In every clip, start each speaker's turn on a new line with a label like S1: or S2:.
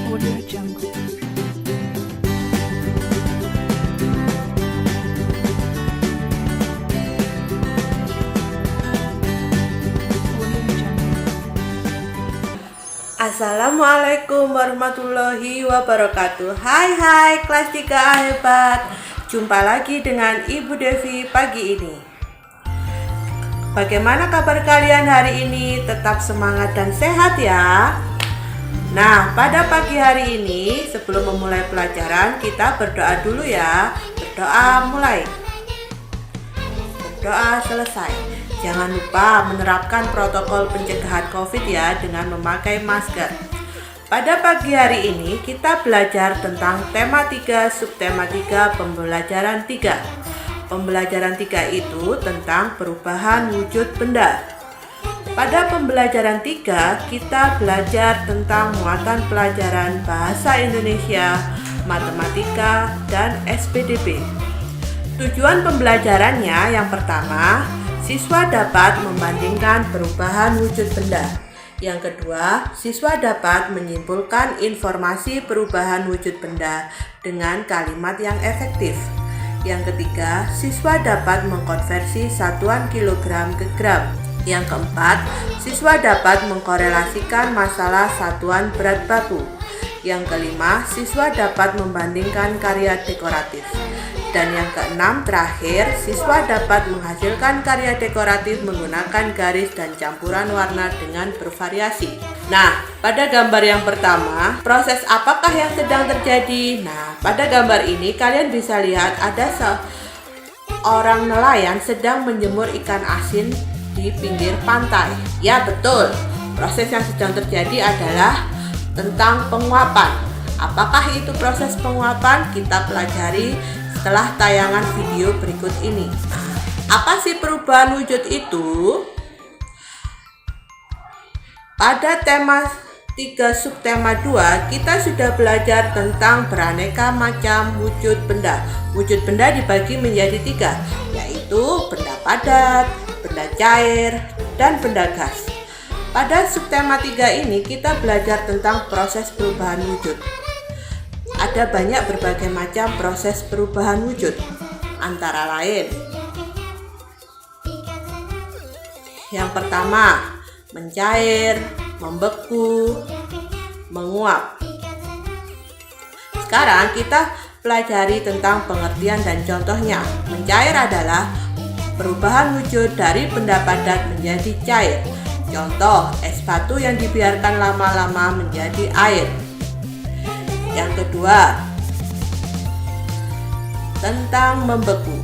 S1: Audio Jungle.
S2: Assalamualaikum warahmatullahi wabarakatuh. Hai kelas 3A hebat. Jumpa lagi dengan Ibu Devi pagi ini. Bagaimana kabar kalian hari ini? Tetap semangat dan sehat ya. Nah, pada pagi hari ini sebelum memulai pelajaran kita berdoa dulu ya. Berdoa mulai. Berdoa selesai. Jangan lupa menerapkan protokol pencegahan COVID ya dengan memakai masker. Pada pagi hari ini kita belajar tentang tema 3, subtema 3, pembelajaran 3. Pembelajaran 3 itu tentang perubahan wujud benda. Pada pembelajaran 3 kita belajar tentang muatan pelajaran bahasa Indonesia, matematika, dan SPDB. Tujuan pembelajarannya yang pertama, siswa dapat membandingkan perubahan wujud benda. Yang kedua, siswa dapat menyimpulkan informasi perubahan wujud benda dengan kalimat yang efektif. Yang ketiga, siswa dapat mengkonversi satuan kilogram ke gram. Yang keempat, siswa dapat mengkorelasikan masalah satuan berat baku. Yang kelima, siswa dapat membandingkan karya dekoratif. Dan yang keenam terakhir, siswa dapat menghasilkan karya dekoratif menggunakan garis dan campuran warna dengan bervariasi. Nah, pada gambar yang pertama, proses apakah yang sedang terjadi? Nah, pada gambar ini kalian bisa lihat ada seorang nelayan sedang menjemur ikan asin di pinggir pantai. Ya, betul. Proses yang sedang terjadi adalah tentang penguapan. Apakah itu proses penguapan? Kita pelajari setelah tayangan video berikut ini. Apa sih perubahan wujud itu? Pada tema 3 subtema 2 kita sudah belajar tentang beraneka macam wujud benda. Wujud benda dibagi menjadi 3, yaitu benda padat, benda cair, dan benda gas. Pada subtema 3 ini kita belajar tentang proses perubahan wujud. Ada banyak berbagai macam proses perubahan wujud, antara lain yang pertama, mencair, membeku, menguap. Sekarang kita pelajari tentang pengertian dan contohnya. Mencair adalah perubahan wujud dari benda padat menjadi cair. Contoh, es batu yang dibiarkan lama-lama menjadi air. Yang kedua, tentang membeku.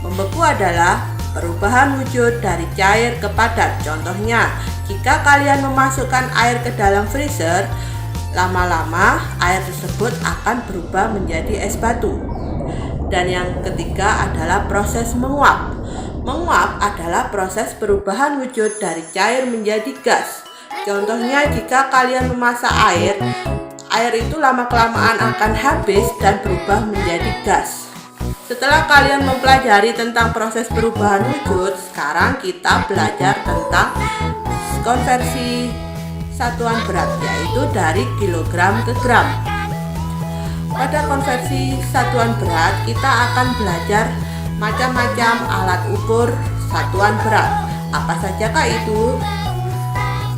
S2: Membeku adalah perubahan wujud dari cair ke padat. Contohnya, jika kalian memasukkan air ke dalam freezer, lama-lama air tersebut akan berubah menjadi es batu. Dan yang ketiga adalah proses menguap. Menguap adalah proses perubahan wujud dari cair menjadi gas. Contohnya, jika kalian memasak air itu lama-kelamaan akan habis dan berubah menjadi gas. Setelah kalian mempelajari tentang proses perubahan wujud, sekarang kita belajar tentang konversi satuan berat, yaitu dari kilogram ke gram. Pada konversi satuan berat, kita akan belajar macam-macam alat ukur satuan berat. Apa sajakah itu?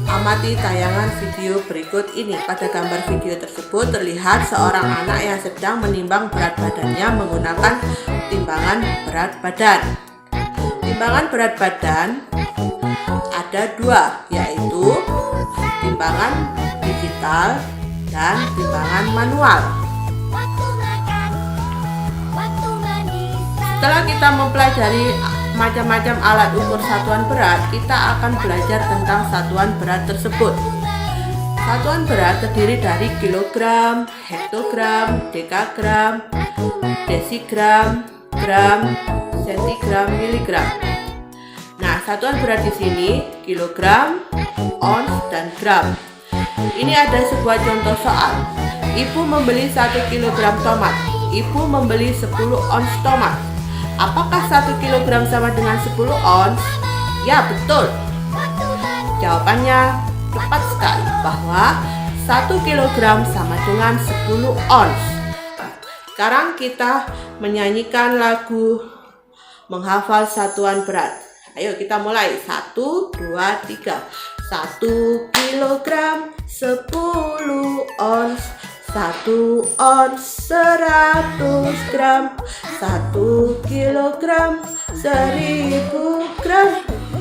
S2: Amati tayangan video berikut ini. Pada gambar video tersebut terlihat seorang anak yang sedang menimbang berat badannya menggunakan timbangan berat badan. Timbangan berat badan ada 2, yaitu timbangan digital dan timbangan manual. Setelah kita mempelajari macam-macam alat ukur satuan berat, kita akan belajar tentang satuan berat tersebut. Satuan berat terdiri dari kilogram, hektogram, dekagram, desigram, gram, sentigram, miligram. Nah, satuan berat di sini kilogram, ons, dan gram. Ini ada sebuah contoh soal. Ibu membeli 1 kilogram tomat. Ibu membeli 10 ons tomat. Apakah 1 kilogram sama dengan 10 ons? Ya, betul. Jawabannya tepat sekali bahwa 1 kilogram sama dengan 10 ons. Sekarang kita menyanyikan lagu menghafal satuan berat. Ayo kita mulai. 1, 2, 3. 1 kilogram 10 ons. 1 ons 100 gram. 1 kilogram 1000 gram.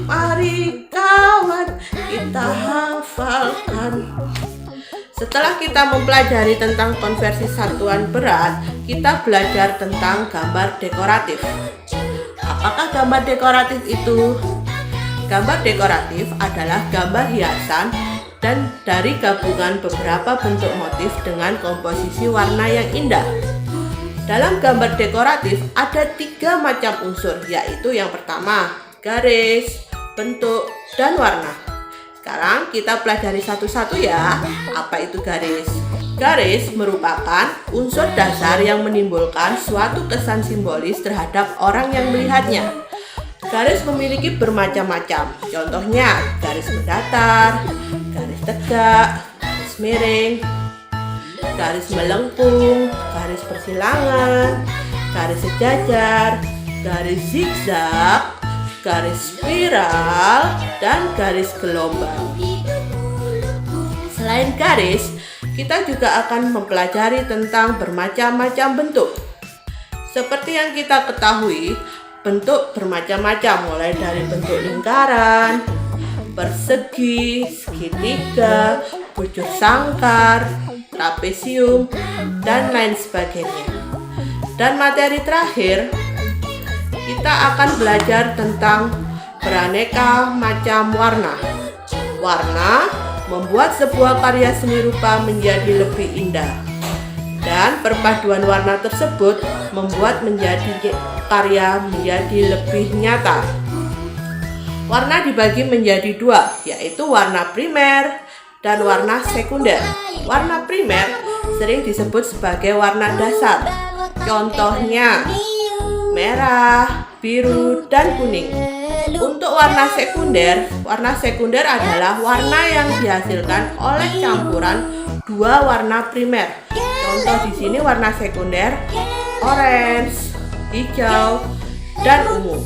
S2: Mari kawan kita hafalkan. Setelah kita mempelajari tentang konversi satuan berat, kita belajar tentang gambar dekoratif. Apakah gambar dekoratif itu? Gambar dekoratif adalah gambar hiasan dan dari gabungan beberapa bentuk motif dengan komposisi warna yang indah. Dalam gambar dekoratif ada 3 macam unsur, yaitu yang pertama, garis, bentuk, dan warna. Sekarang kita pelajari satu-satu ya. Apa itu garis? Garis merupakan unsur dasar yang menimbulkan suatu kesan simbolis terhadap orang yang melihatnya. Garis memiliki bermacam-macam. Contohnya, garis mendatar, garis tegak, garis miring, garis melengkung, garis persilangan, garis sejajar, garis zigzag, garis spiral, dan garis gelombang. Selain garis, kita juga akan mempelajari tentang bermacam-macam bentuk. Seperti yang kita ketahui, bentuk bermacam-macam, mulai dari bentuk lingkaran, persegi, segitiga, bujur sangkar, trapesium, dan lain sebagainya. Dan materi terakhir, kita akan belajar tentang beraneka macam warna. Warna membuat sebuah karya seni rupa menjadi lebih indah. Dan perpaduan warna tersebut membuat karya menjadi lebih nyata. Warna dibagi menjadi 2, yaitu warna primer dan warna sekunder. Warna primer sering disebut sebagai warna dasar. Contohnya merah, biru, dan kuning. Untuk warna sekunder adalah warna yang dihasilkan oleh campuran 2 warna primer. Contoh di sini warna sekunder orange, hijau, dan ungu.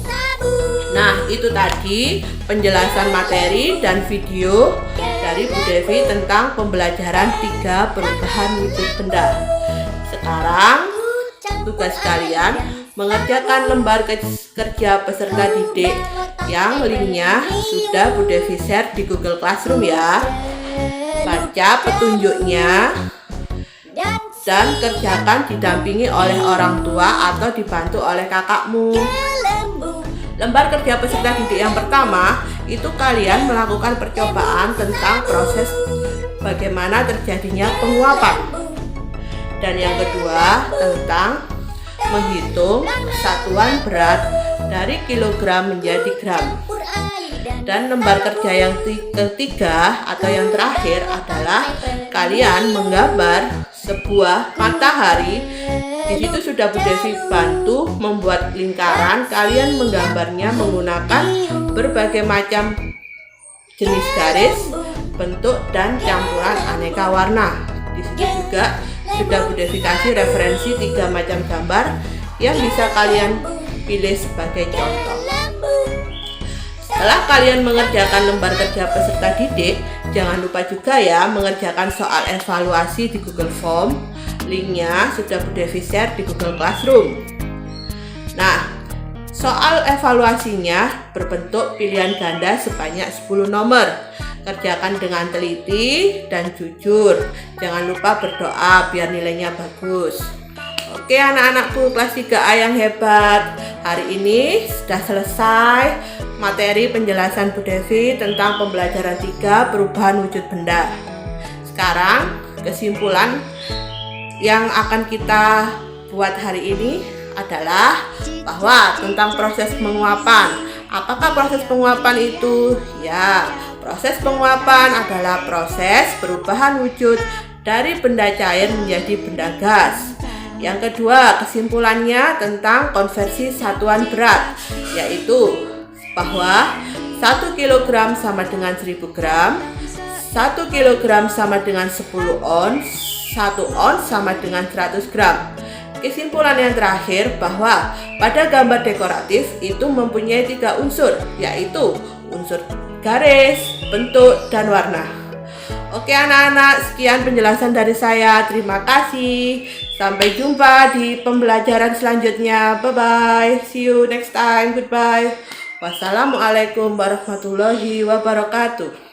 S2: Nah, itu tadi penjelasan materi dan video dari Bu Devi tentang pembelajaran 3 perubahan wujud benda. Sekarang tugas kalian mengerjakan lembar kerja peserta didik yang linknya sudah Bu Devi share di Google Classroom ya. Baca petunjuknya dan kerjakan didampingi oleh orang tua atau dibantu oleh kakakmu. Lembar kerja peserta didik yang pertama itu kalian melakukan percobaan tentang proses bagaimana terjadinya penguapan. Dan yang kedua tentang menghitung satuan berat dari kilogram menjadi gram. Dan lembar kerja yang ketiga atau yang terakhir adalah kalian menggambar sebuah matahari. Di situ sudah Bu Devi bantu membuat lingkaran. Kalian menggambarnya menggunakan berbagai macam jenis garis, bentuk, dan campuran aneka warna. Di situ juga sudah Bu Devi kasih referensi 3 macam gambar yang bisa kalian pilih sebagai contoh. Setelah kalian mengerjakan lembar kerja peserta didik, jangan lupa juga ya mengerjakan soal evaluasi di Google Form. Linknya sudah Bu Devi share di Google Classroom. Nah, soal evaluasinya berbentuk pilihan ganda sebanyak 10 nomor. Kerjakan dengan teliti dan jujur. Jangan lupa berdoa biar nilainya bagus. Oke anak-anakku kelas 3A yang hebat, hari ini sudah selesai materi penjelasan Bu Devi tentang pembelajaran 3 perubahan wujud benda. Sekarang kesimpulan yang akan kita buat hari ini adalah bahwa tentang proses penguapan. Apakah proses penguapan itu? Ya, proses penguapan adalah proses perubahan wujud dari benda cair menjadi benda gas. Yang kedua, kesimpulannya tentang konversi satuan berat, yaitu bahwa 1 kilogram sama dengan 1000 gram, 1 kilogram sama dengan 10 ons, 1 ons sama dengan 100 gram. Kesimpulan yang terakhir bahwa pada gambar dekoratif itu mempunyai 3 unsur, yaitu unsur garis, bentuk, dan warna. Oke anak-anak, sekian penjelasan dari saya. Terima kasih. Sampai jumpa di pembelajaran selanjutnya. Bye-bye. See you next time. Goodbye. Wassalamualaikum warahmatullahi wabarakatuh.